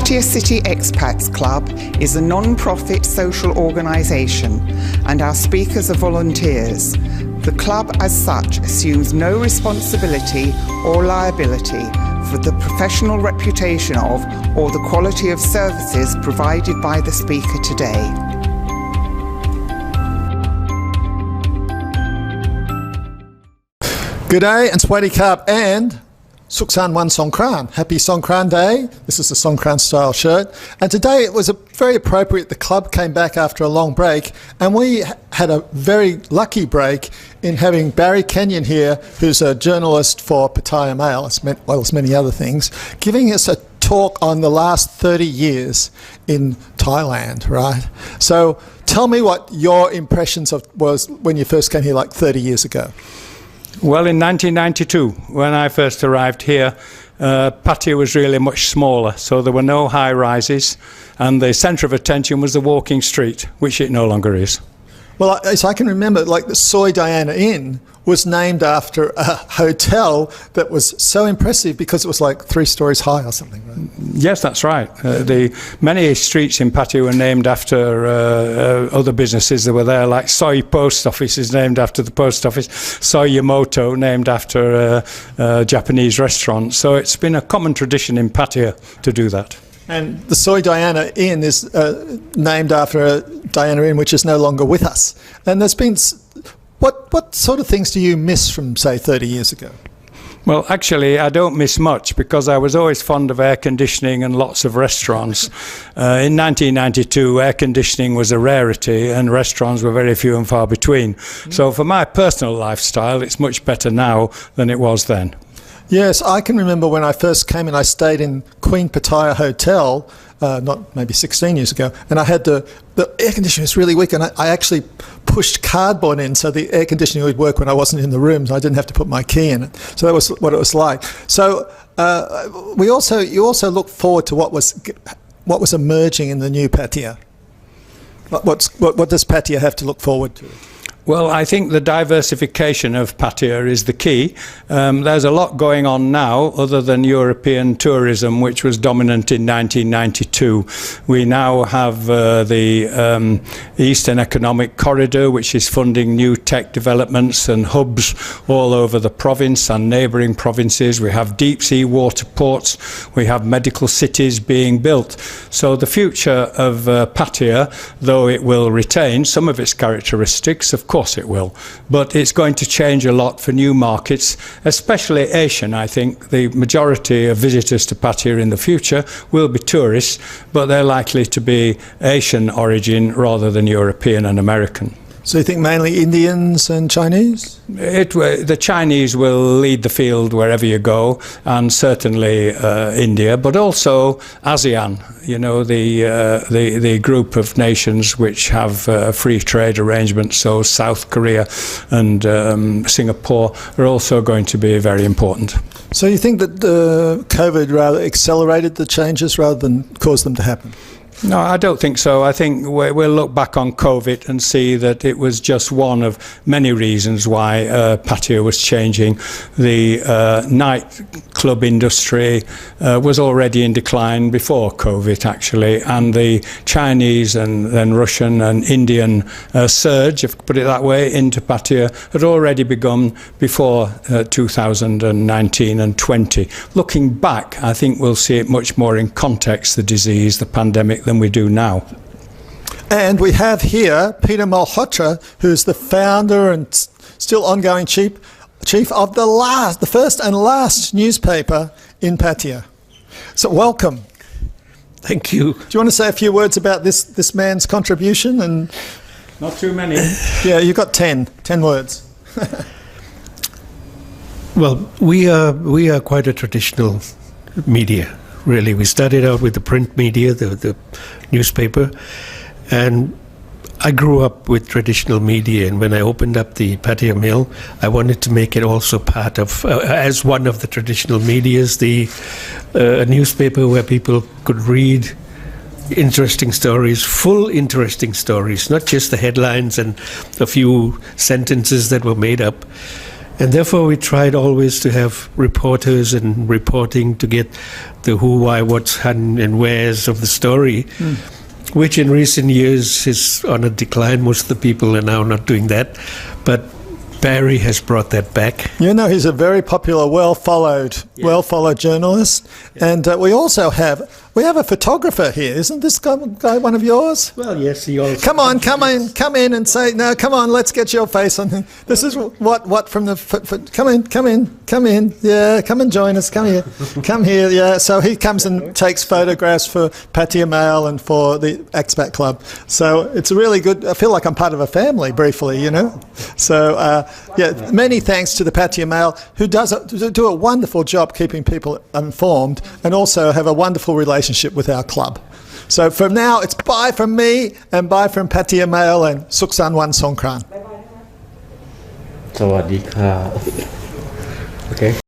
Pattaya City Expats Club is a non-profit social organisation and our speakers are volunteers. The club as such assumes no responsibility or liability for the professional reputation of or the quality of services provided by the speaker today. Good day and Swadee Cup and Suksan Wan Songkran. Happy Songkran Day. This is a Songkran style shirt. And today it was very appropriate. The club came back after a long break and we had a very lucky break in having Barry Kenyon here, who's a journalist for Pattaya Mail, as well as many other things, giving us a talk on the last 30 years in Thailand, right? So tell me what your impressions was when you first came here like 30 years ago. Well, in 1992, when I first arrived here, Pattaya was really much smaller, so there were no high-rises, and the centre of attention was the walking street, which it no longer is. Well, as I can remember, like the Soy Diana Inn was named after a hotel that was so impressive because it was like 3 stories high or something, right? Yes, that's right. Many streets in Pattaya were named after other businesses that were there, like Soy Post Office is named after the post office, Soy Yamoto named after a Japanese restaurant. So it's been a common tradition in Pattaya to do that. And the Soy Diana Inn is named after a Diana Inn which is no longer with us. And there's been... What sort of things do you miss from, say, 30 years ago? Well, actually, I don't miss much because I was always fond of air conditioning and lots of restaurants. In 1992, air conditioning was a rarity and restaurants were very few and far between. So for my personal lifestyle, it's much better now than it was then. Yes, I can remember when I first came in, I stayed in Queen Pattaya Hotel, not maybe 16 years ago, and I had the air conditioning was really weak, and I actually pushed cardboard in so the air conditioning would work when I wasn't in the rooms. I didn't have to put my key in it. So that was what it was like. So you also look forward to what was emerging in the new Pattaya. What does Pattaya have to look forward to? Well, I think the diversification of Pattaya is the key. There's a lot going on now other than European tourism, which was dominant in 1992. We now have the Eastern Economic Corridor, which is funding new tech developments and hubs all over the province and neighbouring provinces. We have deep sea water ports. We have medical cities being built. So the future of Pattaya, though it will retain some of its characteristics, of course it will, but it's going to change a lot for new markets, especially Asian. I think the majority of visitors to Pattaya in the future will be tourists, but they're likely to be Asian origin rather than European and American. So you think mainly Indians and Chinese? The Chinese will lead the field wherever you go, and certainly India, but also ASEAN. You know, the group of nations which have free trade arrangements. So South Korea and Singapore are also going to be very important. So you think that COVID rather accelerated the changes rather than caused them to happen? No, I don't think so. I think we'll look back on COVID and see that it was just one of many reasons why Pattaya was changing. The nightclub industry was already in decline before COVID, actually, and the Chinese and then Russian and Indian surge, if I put it that way, into Pattaya had already begun before 2019 and 20. Looking back, I think we'll see it much more in context, the disease, the pandemic, than we do now. And we have here Peter Malhotra, who's the founder and still ongoing chief of the first and last newspaper in Pattaya. So welcome. Thank you. Do you want to say a few words about this man's contribution? And not too many. Yeah, you've got 10 words. Well, we are quite a traditional media. Really, we started out with the print media, the newspaper, and I grew up with traditional media. And when I opened up the Pattaya Mail, I wanted to make it also part of, as one of the traditional medias, a newspaper where people could read interesting stories, full interesting stories, not just the headlines and a few sentences that were made up. And therefore, we tried always to have reporters and reporting to get the who, why, what's, and where's of the story, which in recent years is on a decline. Most of the people are now not doing that. But Barry has brought that back. You know, he's a very popular, well-followed journalist. Yeah. And we also have a photographer here. Isn't this guy one of yours? Well, yes, he also... Come in and say, no, come on, let's get your face on. This is what from the... Come in. Yeah, come and join us. Come here, yeah. So he comes and takes photographs for Pattaya Mail and for the Expat Club. So it's really good. I feel like I'm part of a family, briefly, you know. So, many thanks to the Pattaya Mail, who do a wonderful job keeping people informed and also have a wonderful relationship with our club. So from now, it's bye from me and bye from Pattaya Mail and Suksan Wan Songkran. สวัสดีค่ะ Okay